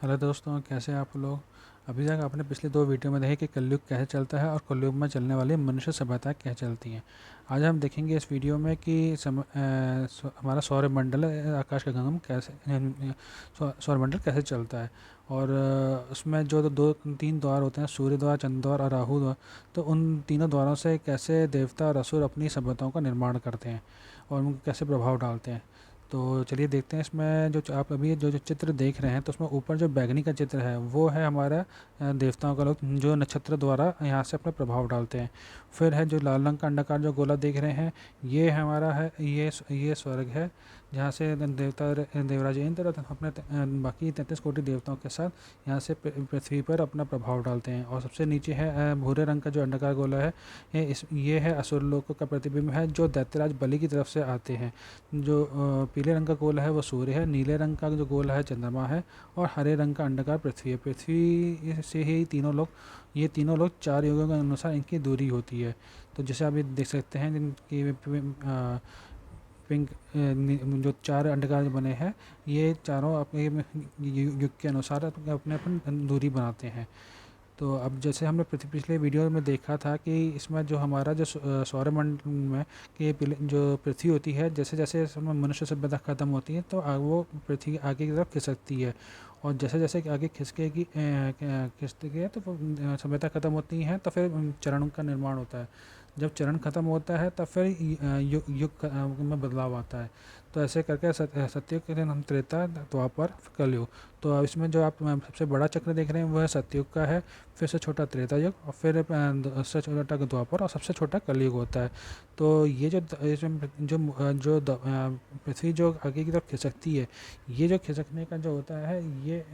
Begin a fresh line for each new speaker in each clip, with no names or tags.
Hello दोस्तों, कैसे हैं आप लोग। अभी तक आपने पिछले दो वीडियो में देखे कि कलयुग कैसे चलता है और कलयुग में चलने वाली मनुष्य सभ्यता कैसे चलती हैं। आज हम देखेंगे इस वीडियो में कि हमारा सौरमंडल आकाश का गगन कैसे सौरमंडल कैसे चलता है। और उसमें जो दो तीन द्वार होते हैं, सूर्य द्वार, चंद्र द्वार और राहु द्वार। तो उन तीनों द्वारों से कैसे देवता और असुर अपनी सभ्यताओं का निर्माण करते हैं और उनको कैसे प्रभाव डालते हैं। तो चलिए देखते हैं इसमें जो आप अभी जो चित्र देख रहे हैं, तो उसमें ऊपर जो बैगनी का चित्र है वो है हमारा देवताओं का लोग जो नक्षत्र द्वारा यहाँ से अपना प्रभाव डालते हैं। फिर है जो लाल रंग का अंडाकार जो गोला देख रहे हैं, ये हमारा है, ये स्वर्ग है, जहाँ से देवता देवराज इंद्र अपने बाकी 33 कोटि देवताओं के साथ यहाँ से पृथ्वी पर अपना प्रभाव डालते हैं। और सबसे नीचे है भूरे रंग का जो अंडाकार गोला है, ये है असुर लोक का प्रतिबिंब है जो दैत्यराज बलि की तरफ से आते हैं। जो पीले रंग का गोला है वो सूर्य है, नीले रंग का जो गोला है चंद्रमा है, और हरे रंग का अंडाकार पृथ्वी है। पृथ्वी से ही ये तीनों लोग चार युगों के अनुसार इनकी दूरी होती है। तो जैसे आप ये देख सकते हैं जिनकी पिंक जो चार अंडकार बने हैं, ये चारों अपने युग के अनुसार अपने अपन दूरी बनाते हैं। तो अब जैसे हमने पिछले वीडियो में देखा था कि इसमें जो हमारा जो सौरमंडल में कि जो पृथ्वी होती है, जैसे जैसे इसमें मनुष्य सभ्यता ख़त्म होती है तो वो पृथ्वी आगे की तरफ खिसकती है। और जैसे जैसे आगे खिसकती है तो सभ्यता ख़त्म होती है, तो फिर चरण का निर्माण होता है। जब चरण ख़त्म होता है तब फिर युग युग में बदलाव आता है। तो ऐसे करके सतयुग के दिन हम त्रेता, द्वापर, कलयुग। तो अब इसमें जो आप सबसे बड़ा चक्र देख रहे हैं वह सतयुग का है, फिर से छोटा त्रेता युग, और फिर सबसे छोटा द्वापर और सबसे छोटा कलयुग होता है। तो ये जो पृथ्वी जो आगे की तरफ खिसकती है, ये जो खिसकने का जो होता है, ये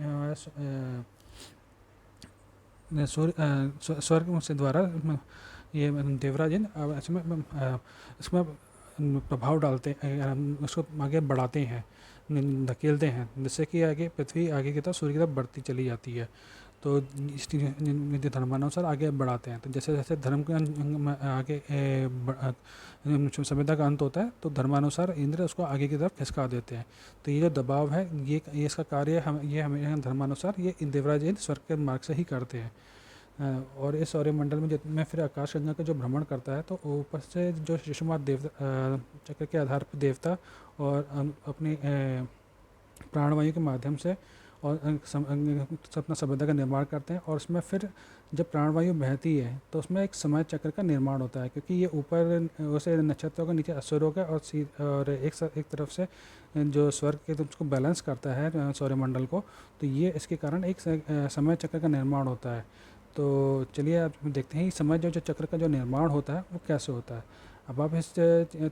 स्वर्ग से द्वारा ये देवराज इसमें प्रभाव डालते हैं, उसको आगे बढ़ाते हैं, धकेलते हैं, जिससे कि आगे पृथ्वी आगे की तरफ सूर्य की तरफ बढ़ती चली जाती है। तो इस धर्मानुसार आगे बढ़ाते हैं। तो जैसे जैसे धर्म के आगे सभ्यता का अंत होता है तो धर्मानुसार इंद्र उसको आगे की तरफ खिसका देते हैं। तो ये जो दबाव है, ये इसका कार्य ये हमें धर्मानुसार ये देवराज इंद्र स्वर्ग के मार्ग से ही करते हैं। और इस सौरमंडल में जितने फिर आकाशगंगा का जो भ्रमण करता है, तो ऊपर से जो शिशुमार चक्र के आधार पर देवता और अपनी प्राणवायु के माध्यम से और अपना सभ्यता का निर्माण करते हैं। और उसमें फिर जब प्राणवायु बहती है तो उसमें एक समय चक्र का निर्माण होता है, क्योंकि ये ऊपर उसे नक्षत्रों के नीचे असुरों का और एक तरफ से जो स्वर्ग के उसको बैलेंस करता है सौरमंडल को। तो ये इसके कारण एक समय चक्र का निर्माण होता है। तो चलिए आप देखते हैं समय जो जो चक्र का जो निर्माण होता है वो कैसे होता है। अब आप इस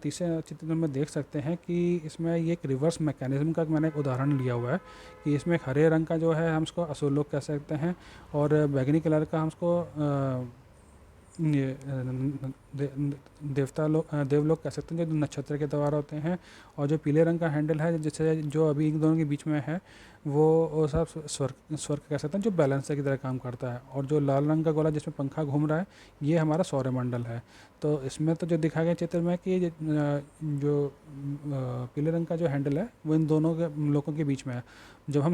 तीसरे चित्र में देख सकते हैं कि इसमें ये एक रिवर्स मैकेनिज्म का मैंने एक उदाहरण लिया हुआ है। कि इसमें एक हरे रंग का जो है हम उसको असुर लोग कह सकते हैं, और बैगनी कलर का हम उसको ये देवता लोग देवलोक कह सकते हैं, जो नक्षत्र के द्वारा होते हैं। और जो पीले रंग का हैंडल है, जिससे जो अभी इन दोनों के बीच में है, वो सब स्वर्ग स्वर्ग कह सकते हैं, जो बैलेंसर की तरह काम करता है। और जो लाल रंग का गोला जिसमें पंखा घूम रहा है, ये हमारा सौरमंडल है। तो इसमें तो जो दिखाया गया चित्र में कि जो पीले रंग का जो हैंडल है वो इन दोनों के लोगों के बीच में है। जब हम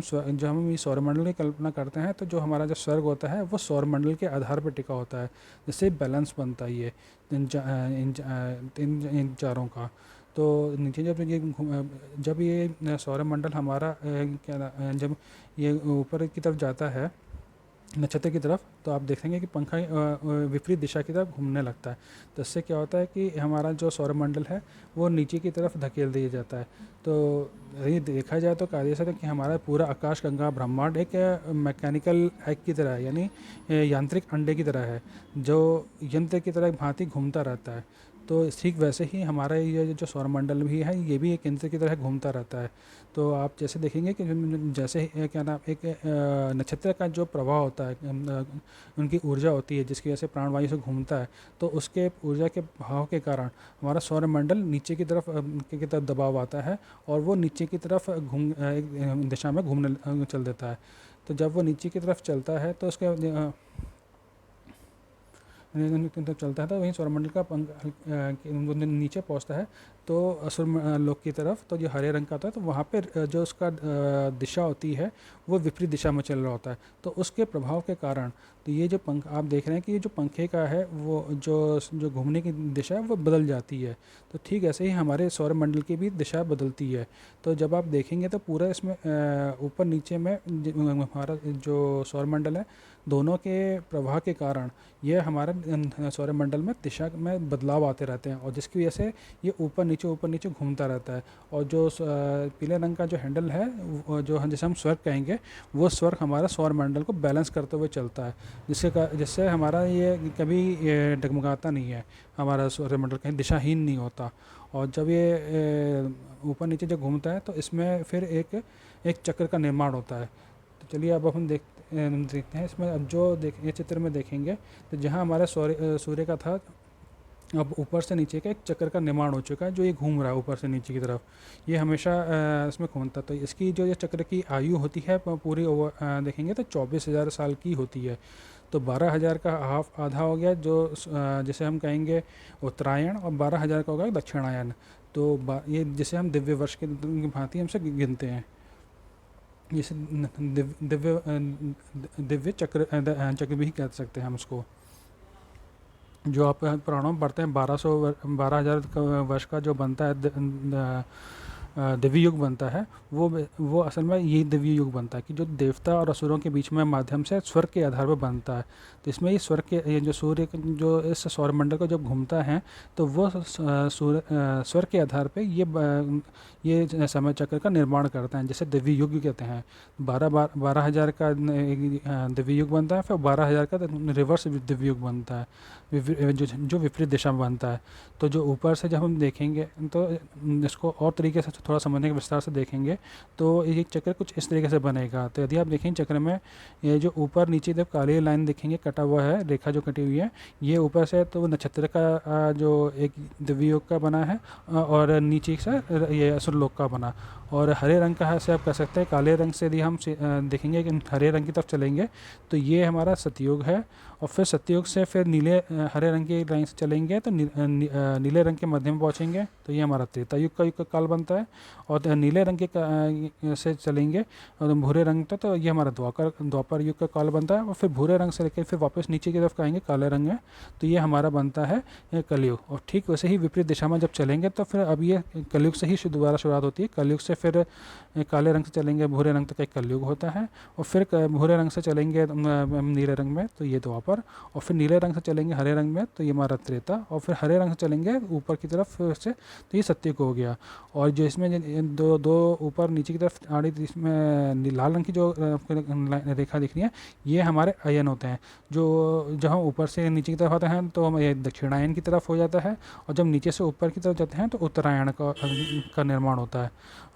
इस सौरमंडल की कल्पना करते हैं, तो जो हमारा जो स्वर्ग होता है वो सौरमंडल के आधार पर टिका होता है, जिससे बैलेंस बनता है ये इन चारों का। तो नीचे जब ये सौरमंडल हमारा जब ये ऊपर की तरफ जाता है नक्षत्र की तरफ, तो आप देखेंगे कि पंखा विपरीत दिशा की तरफ घूमने लगता है। तो इससे क्या होता है कि हमारा जो सौरमंडल है वो नीचे की तरफ धकेल दिया जाता है। तो ये देखा जाए तो कहा जा सकता है कि हमारा पूरा आकाश गंगा ब्रह्मांड एक मैकेनिकल एग की तरह है, यानी यांत्रिक अंडे की तरह है, जो यंत्र की तरह भांति घूमता रहता है। तो ठीक वैसे ही हमारा ये जो सौरमंडल भी है, ये भी एक यंत्र की तरह घूमता रहता है। तो आप जैसे देखेंगे कि जैसे क्या नाम एक नक्षत्र का जो प्रवाह होता है, उनकी ऊर्जा होती है जिसकी वजह से प्राणवायु से घूमता है, तो उसके ऊर्जा के भाव के कारण हमारा सौरमंडल नीचे की तरफ दबाव आता है, और वो नीचे की तरफ एक दिशा में घूमने चल देता है। तो जब वो नीचे की तरफ चलता है तो उसके चलता है, तो वहीं सौरमंडल का नीचे पहुंचता है। तो असुर लोक की तरफ, तो जो हरे रंग का होता है तो वहाँ पे जो उसका दिशा होती है वो विपरीत दिशा में चल रहा होता है। तो उसके प्रभाव के कारण तो ये जो पंख आप देख रहे हैं कि ये जो पंखे का है वो जो घूमने की दिशा है वो बदल जाती है। तो ठीक ऐसे ही हमारे सौरमंडल की भी दिशा बदलती है। तो जब आप देखेंगे तो पूरा इसमें ऊपर नीचे में हमारा जो सौरमंडल है दोनों के प्रवाह के कारण ये हमारे सौरमंडल में दिशा में बदलाव आते रहते हैं, और जिसकी वजह से ये ऊपर नीचे घूमता रहता है। और जो पीले रंग का जो हैंडल है जो जिसे हम स्वर्ग कहेंगे, वो स्वर्ग हमारा सौरमंडल को बैलेंस करते हुए चलता है, जिससे हमारा ये कभी डगमगाता नहीं है, हमारा सौरमंडल कहीं दिशाहीन नहीं होता। और जब ये ऊपर नीचे जब घूमता है तो इसमें फिर एक चक्र का निर्माण होता है। तो चलिए अब हम देखते हैं इसमें। अब जो ये चित्र में देखेंगे तो जहाँ हमारा सूर्य का था, अब ऊपर से नीचे का एक चक्र का निर्माण हो चुका है, जो ये घूम रहा है ऊपर से नीचे की तरफ। ये हमेशा इसमें घूमता, तो इसकी जो ये चक्र की आयु होती है पूरी देखेंगे तो 24,000 साल की होती है। तो 12,000 का हाफ आधा हो गया जो जिसे हम कहेंगे उत्तरायण, और 12,000 का होगा दक्षिणायन। तो ये जिसे हम दिव्य वर्ष के भांति हमसे गिनते हैं, जिसे दिव्य चक्र भी कह सकते हैं हम उसको। जो आप पुराणों में पढ़ते हैं 12,000 वर्ष का जो बनता है दिव्य युग बनता है, वो असल में यही दिव्य युग बनता है कि जो देवता और असुरों के बीच में माध्यम से स्वर्ग के आधार पर बनता है। तो इसमें ये जो सूर्य जो इस सौरमंडल को जब घूमता है तो वो स्वर्ग के आधार पे ये समय चक्र का निर्माण करता है, जिसे दिव्य युग कहते हैं। 12,000 का दिव्य युग बनता है, फिर 12,000 का रिवर्स दिव्य युग बनता है, जो विपरीत दिशा में बनता है। तो जो ऊपर से जब हम देखेंगे तो इसको और तरीके से थोड़ा समझने के विस्तार से देखेंगे तो ये चक्र कुछ इस तरीके से बनेगा। तो यदि आप देखेंगे चक्र में ये जो ऊपर नीचे जब काली लाइन देखेंगे कटा हुआ है, रेखा जो कटी हुई है, ये ऊपर से तो नक्षत्र का जो एक दिव्य योग का बना है, और नीचे से ये असुरलोक का बना। और हरे रंग का है से आप कह सकते हैं, काले रंग से यदि हम देखेंगे कि हरे रंग की तरफ चलेंगे तो ये हमारा सतयुग है। और फिर सतयुग से फिर हरे रंग की लाइन से चलेंगे तो नीले रंग के मध्य में पहुँचेंगे, तो ये हमारा त्रेता युग का काल बनता है। और नीले रंग के से चलेंगे और भूरे रंग तक, तो ये हमारा द्वापर युग का काल बनता है। और फिर भूरे रंग से लेकर फिर वापस नीचे की तरफ आएंगे काले रंग में, तो ये हमारा बनता है कलयुग। और ठीक वैसे ही विपरीत दिशा में जब चलेंगे तो फिर अब ये कलयुग से ही दोबारा शुरुआत होती है। कलयुग से फिर काले रंग से चलेंगे भूरे रंग तक एक कलयुग होता है, और फिर भूरे रंग से चलेंगे नीले रंग में तो ये द्वापर, और फिर नीले रंग से चलेंगे हरे रंग में तो ये हमारा त्रेता, और फिर हरे रंग से चलेंगे ऊपर की तरफ से तो ये सत्युग हो गया। और जो इसमें दो ऊपर नीचे की तरफ आड़ी, इसमें लाल रंग की जो रेखा दिख रही है, ये हमारे अयन होते हैं। जब हम ऊपर से नीचे की तरफ आते हैं तो ये दक्षिणायन की तरफ हो जाता है, और जब नीचे से ऊपर की तरफ जाते हैं तो उत्तरायण का निर्माण होता है।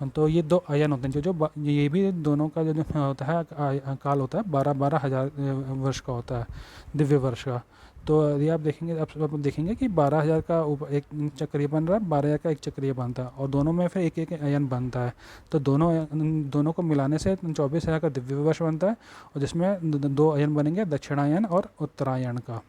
तो ये दो अयन होते हैं, जो ये भी दोनों का जो होता है काल होता है 12,000 वर्ष का होता है, दिव्य वर्ष का। तो यदि आप देखेंगे, आप देखेंगे कि 12,000 का एक चक्रीय बन रहा है, 12,000 का एक चक्रीय बनता है, और दोनों में फिर एक एक अयन बनता है। तो दोनों को मिलाने से 24,000 का दिव्य वर्ष बनता है, और जिसमें दो अयन बनेंगे, दक्षिणायन और उत्तरायण का।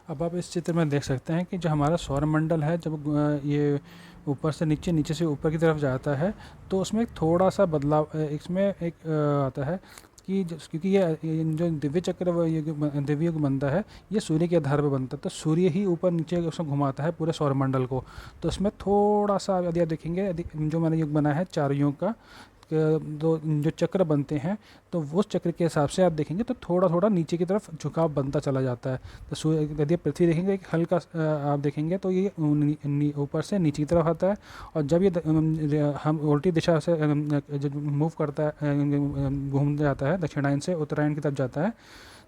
अब आप इस चित्र में देख सकते हैं कि जो हमारा सौरमंडल है, जब ये ऊपर से नीचे, नीचे से ऊपर की तरफ जाता है तो उसमें थोड़ा सा बदलाव इसमें एक आता है कि क्योंकि ये जो दिव्य चक्र दिव्य युग बनता है, ये सूर्य के आधार पर बनता है। तो सूर्य ही ऊपर नीचे उसमें घुमाता है पूरे सौरमंडल को। तो इसमें थोड़ा सा यदि आप देखेंगे, यदि जो मैंने युग बना है 4 युग का, दो जो चक्र बनते हैं, तो उस चक्र के हिसाब से आप देखेंगे तो थोड़ा थोड़ा नीचे की तरफ झुकाव बनता चला जाता है। तो यदि पृथ्वी देखेंगे एक हल्का आप देखेंगे तो ये ऊपर से नीचे की तरफ आता है, और जब ये हम उल्टी दिशा से जो मूव करता है, घूम जाता है, दक्षिणायन से उत्तरायण की तरफ जाता है,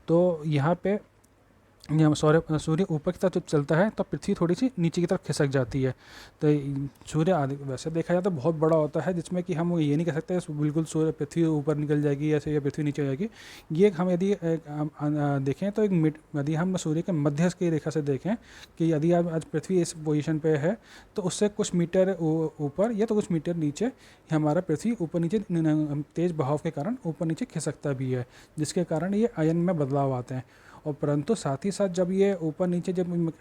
तो यहाँ पे सूर्य ऊपर की तरफ जब चलता है तो पृथ्वी थोड़ी सी नीचे की तरफ खिसक जाती है। तो सूर्य आदि वैसे देखा जाए तो बहुत बड़ा होता है, जिसमें कि हम ये नहीं कह सकते बिल्कुल सूर्य पृथ्वी ऊपर निकल जाएगी ऐसे, या पृथ्वी नीचे जाएगी। ये हम यदि देखें तो यदि हम सूर्य के मध्य की रेखा से देखें कि यदि आप आज पृथ्वी इस पोजीशन पे है तो उससे कुछ मीटर ऊपर या तो कुछ मीटर नीचे हमारा पृथ्वी ऊपर नीचे तेज बहाव के कारण ऊपर नीचे खिसकता भी है, जिसके कारण ये अयन में बदलाव आते हैं। और परंतु साथ ही साथ जब ये ऊपर नीचे जब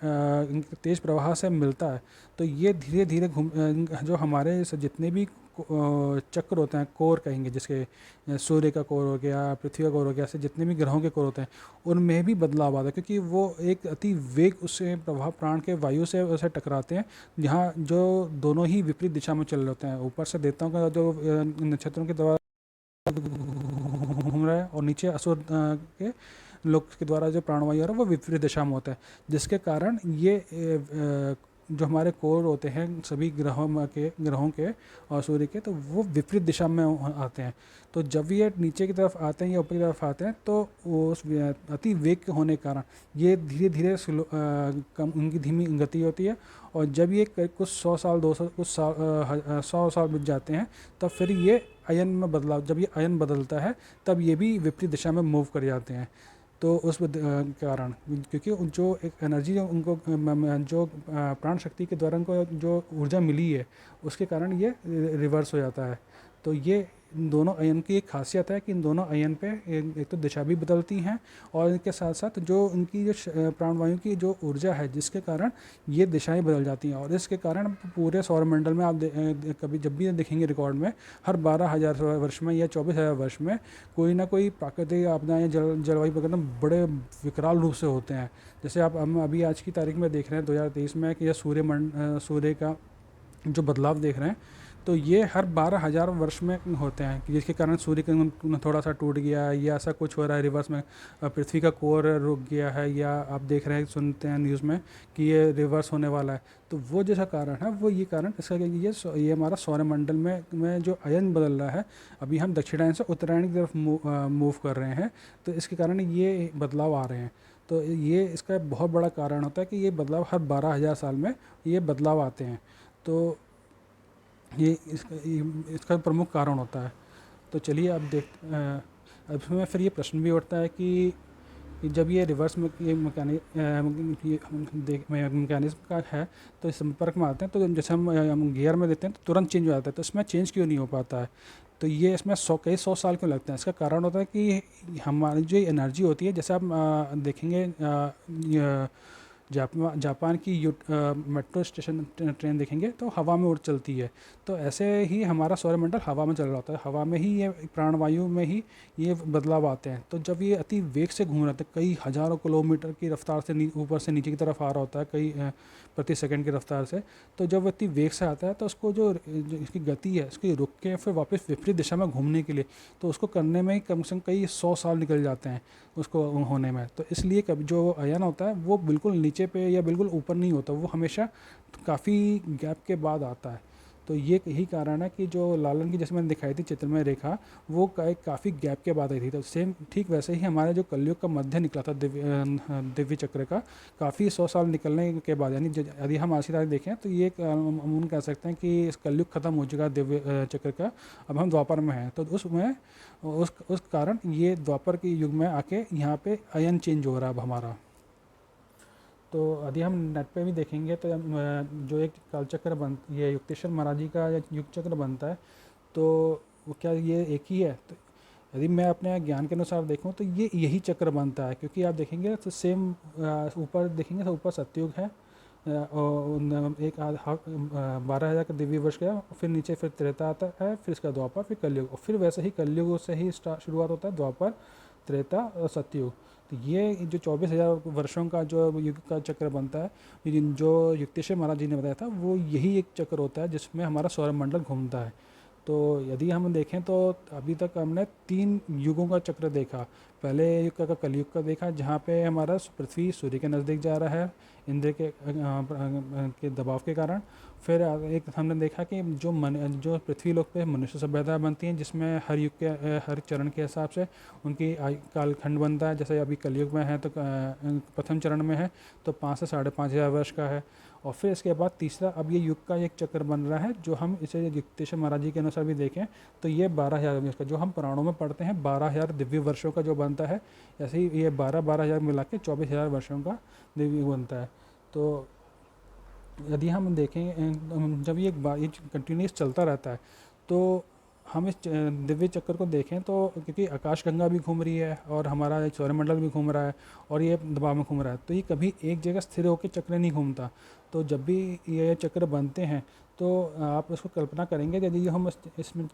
तेज़ प्रवाह से मिलता है तो ये धीरे धीरे जो हमारे जितने भी चक्र होते हैं, कोर कहेंगे, जिसके सूर्य का कोर हो गया, पृथ्वी का कोर हो गया, ऐसे जितने भी ग्रहों के कोर होते हैं उनमें भी बदलाव आता है, क्योंकि वो एक अति वेग उससे प्रभाव प्राण के वायु से उसे टकराते हैं, जहाँ जो दोनों ही विपरीत दिशा में चल रहे होते हैं। ऊपर से देवताओं का जो नक्षत्रों के द्वारा घूम रहा है और नीचे असुर के लोग के द्वारा जो प्राणवायु आ रहा है वो विपरीत दिशा में होता है, जिसके कारण ये जो हमारे कोर होते हैं सभी ग्रहों के और सूर्य के, तो वो विपरीत दिशा में आते हैं। तो जब ये नीचे की तरफ आते हैं या ऊपर की तरफ आते हैं तो वो उस अति वेग के होने के कारण ये धीरे धीरे कम उनकी धीमी गति होती है, और जब ये कुछ 100 साल 200 कुछ साल 100 साल बीत जाते हैं तब फिर ये अयन में बदलाव, जब ये अयन बदलता है तब ये भी विपरीत दिशा में मूव कर जाते हैं। तो उस कारण, क्योंकि जो एक एनर्जी उनको जो प्राण शक्ति के द्वारा उनको जो ऊर्जा मिली है उसके कारण ये रिवर्स हो जाता है। तो ये दोनों अयन की एक खासियत है कि इन दोनों अयन पे एक तो दिशा भी बदलती हैं, और इनके साथ साथ जो उनकी जो प्राणवायु की जो ऊर्जा है जिसके कारण ये दिशाएं बदल जाती हैं, और इसके कारण पूरे सौरमंडल में आप कभी जब भी देखेंगे रिकॉर्ड में हर 12,000 वर्ष में या 24,000 वर्ष में कोई ना कोई प्राकृतिक आपदाएं जलवायु परिवर्तन बड़े विकराल रूप से होते हैं। जैसे आप हम अभी आज की तारीख में देख रहे हैं 2023 में कि यह सूर्य का जो बदलाव देख रहे हैं, तो ये हर 12,000 वर्ष में होते हैं, जिसके कारण सूर्य का थोड़ा सा टूट गया है या ऐसा कुछ हो रहा है रिवर्स में, पृथ्वी का कोर रुक गया है, या आप देख रहे हैं सुनते हैं न्यूज़ में कि ये रिवर्स होने वाला है। तो वो जैसा कारण है वो ये कारण इसका ये हमारा सौरमंडल में जो अयन बदल रहा है, अभी हम दक्षिणायन से उत्तरायण की तरफ मूव कर रहे हैं, तो इसके कारण ये बदलाव आ रहे हैं। तो ये इसका बहुत बड़ा कारण होता है कि ये बदलाव हर 12,000 साल में ये बदलाव आते हैं। तो ये इसका प्रमुख कारण होता है। तो चलिए अब अब इसमें फिर ये प्रश्न भी उठता है कि जब ये रिवर्स में ये मैकेनिज्म का है तो इस संपर्क में आते हैं, तो जैसे हम गियर में देते हैं तो तुरंत चेंज हो जाता है, तो इसमें चेंज क्यों नहीं हो पाता है? तो ये इसमें कई सौ साल क्यों लगते हैं? इसका कारण होता है कि हमारी जो एनर्जी होती है, जैसे आप देखेंगे जापान की मेट्रो स्टेशन ट्रेन देखेंगे तो हवा में उड़ चलती है, तो ऐसे ही हमारा सौरमंडल हवा में चल रहा होता है, हवा में ही ये प्राणवायु में ही ये बदलाव आते हैं। तो जब ये अति वेग से घूम रहे थे, कई हज़ारों किलोमीटर की रफ्तार से ऊपर से नीचे की तरफ आ रहा होता है, कई प्रति सेकंड की रफ्तार से, तो जब अति वेग से आता है तो उसको जो इसकी गति है उसकी रुक के फिर वापस विपरीत दिशा में घूमने के लिए, तो उसको करने में ही कम से कम कई 100 साल निकल जाते हैं उसको होने में। तो इसलिए कभी जो अयन होता है वो बिल्कुल नीचे पे या बिल्कुल ऊपर नहीं होता, वो हमेशा काफ़ी गैप के बाद आता है। तो ये यही कारण है कि जो लालन की जैसे मैंने दिखाई थी चित्र में रेखा, वो काफ़ी गैप के बाद आई थी। तो सेम ठीक वैसे ही हमारा जो कलयुग का मध्य निकला था दिव्य चक्र का, काफ़ी 100 साल निकलने के बाद, यानी यदि हम आज की तारीख देखें तो ये हम कह सकते हैं कि इस कलयुग खत्म हो चुका है दिव्य चक्र का, अब हम द्वापर में हैं। तो उसमें उस कारण ये द्वापर के युग में आके यहाँ पे अयन चेंज हो रहा है अब हमारा। तो यदि हम नेट पे भी देखेंगे तो जो एक कालचक्र ये युक्तेश्वर महाराज जी का युग चक्र बनता है, तो वो क्या ये एक ही है? तो यदि मैं अपने ज्ञान के अनुसार देखूं तो ये यही चक्र बनता है, क्योंकि आप देखेंगे तो सेम ऊपर देखेंगे तो ऊपर सतयुग है, और एक 12,000 का दिव्य वर्ष गया, फिर नीचे फिर त्रेता आता है, फिर इसका द्वापर, फिर कलयुग, और फिर वैसे ही कलयुग से ही शुरुआत होता है, द्वापर, त्रेता और सतयुग। तो ये जो 24,000 वर्षों का जो युग का चक्र बनता है, जो युक्तेश्वर महाराज जी ने बताया था, वो यही एक चक्र होता है जिसमें हमारा सौरमंडल घूमता है। तो यदि हम देखें तो अभी तक हमने 3 युगों का चक्र देखा। पहले युग का कलयुग का देखा, जहाँ पे हमारा पृथ्वी सूर्य के नज़दीक जा रहा है इंद्र के दबाव के कारण। फिर एक हमने देखा कि जो पृथ्वी लोक पे मनुष्य सभ्यता बनती है, जिसमें हर युग के हर चरण के हिसाब से उनकी कालखंड बनता है। जैसे अभी कलयुग में है तो प्रथम चरण में है तो 5 से 5,500 वर्ष का है, और फिर इसके बाद तीसरा अब ये युग का एक चक्र बन रहा है, जो हम इसे युक्तेश्वर महाराज जी के अनुसार भी देखें तो ये 12,000 वर्ष का, जो हम पुराणों में पढ़ते हैं 12,000 दिव्य वर्षों का जो बनता है, ऐसे ही ये 12,000 मिला के 24,000 वर्षों का दिव्य बनता है। तो यदि हम देखें जब ये कंटिन्यूस चलता रहता है तो हम इस दिव्य चक्र को देखें तो क्योंकि आकाशगंगा भी घूम रही है और हमारा एक सौरमंडल भी घूम रहा है और ये दबाव में घूम रहा है, तो ये कभी एक जगह स्थिर होकर चक्र नहीं घूमता। तो जब भी ये चक्र बनते हैं तो आप उसको कल्पना करेंगे, यदि हम इसमें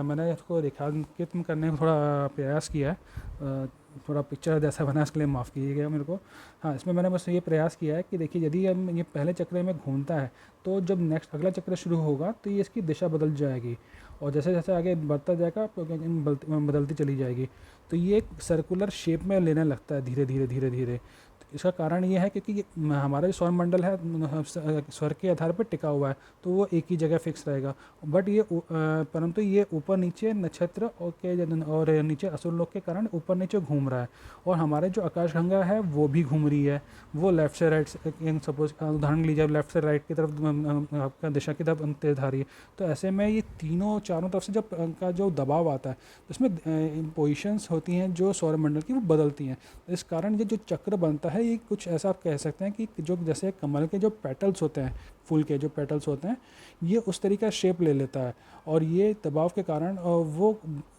मैंने इसको रेखांकित करने का थोड़ा प्रयास किया है, थोड़ा पिक्चर जैसा बना, इसके लिए माफ़ कीजिएगा मेरे को। हाँ, इसमें मैंने बस ये प्रयास किया है कि देखिए यदि हम ये पहले चक्र में घूमता है तो जब नेक्स्ट अगला चक्र शुरू होगा तो ये इसकी दिशा बदल जाएगी और जैसे जैसे आगे बढ़ता जाएगा बदलती चली जाएगी। तो ये एक सर्कुलर शेप में लेने लगता है धीरे धीरे धीरे धीरे। तो इसका कारण ये है क्योंकि हमारा जो सौरमंडल है स्वर के आधार पर टिका हुआ है, तो वो एक ही जगह फिक्स रहेगा। बट ये परंतु ये ऊपर नीचे नक्षत्र और नीचे असुर लोक के कारण ऊपर नीचे घूम रहा है और हमारे जो आकाशगंगा है वो भी घूम रही है। वो लेफ्ट से राइट, सपोज उदाहरण लीजिए, लेफ्ट से राइट की तरफ आपका दिशा की तरफ तेज आ रही है। तो ऐसे में ये तीनों चारों तरफ से जब का जो दबाव आता है तो इसमें पोजिशंस होती हैं जो सौरमंडल की वो बदलती हैं। इस कारण ये जो चक्र बनता है ये कुछ ऐसा आप कह सकते हैं कि जो जैसे कमल के जो पेटल्स होते हैं, फूल के जो पेटल्स होते हैं, ये उस तरीके का शेप ले लेता है और ये दबाव के कारण वो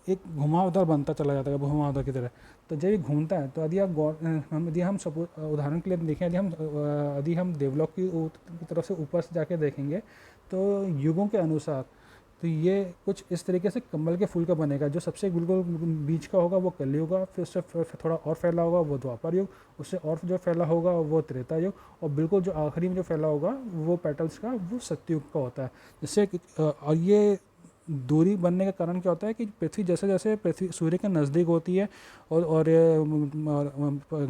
एक घुमावदार बनता चला जाता है, घुमावदार की तरह। तो जब ये घूमता है तो यदि हम उदाहरण के लिए देखें, यदि हम देवलोक की तरफ से ऊपर से जाके देखेंगे तो युगों के अनुसार तो ये कुछ इस तरीके से कमल के फूल का बनेगा। जो सबसे बिल्कुल बीच का होगा वो कलयुग होगा, फिर उससे थोड़ा और फैला होगा वो द्वापर युग, उससे और जो फैला होगा वो त्रेता युग, और बिल्कुल जो आखिरी में जो फैला होगा वो पेटल्स का वो सत्ययुग का होता है। जिससे और ये दूरी बनने का कारण क्या होता है कि पृथ्वी जैसे जैसे पृथ्वी सूर्य के नज़दीक होती है और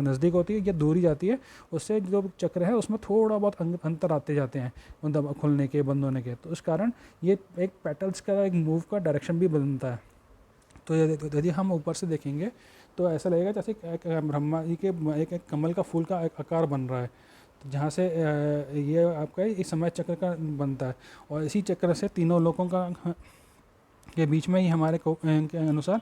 नज़दीक होती है या दूरी जाती है, उससे जो चक्र है उसमें थोड़ा बहुत अंतर आते जाते हैं मतलब खुलने के बंद होने के। तो इस कारण ये एक पेटल्स का एक मूव का डायरेक्शन भी बदलता है। तो यदि हम ऊपर से देखेंगे तो ऐसा लगेगा जैसे ब्रह्मा जी के एक कमल का फूल का एक आकार बन रहा है, तो जहाँ से ये आपका इस समय चक्र का बनता है और इसी चक्र से तीनों लोगों का के बीच में ही हमारे के अनुसार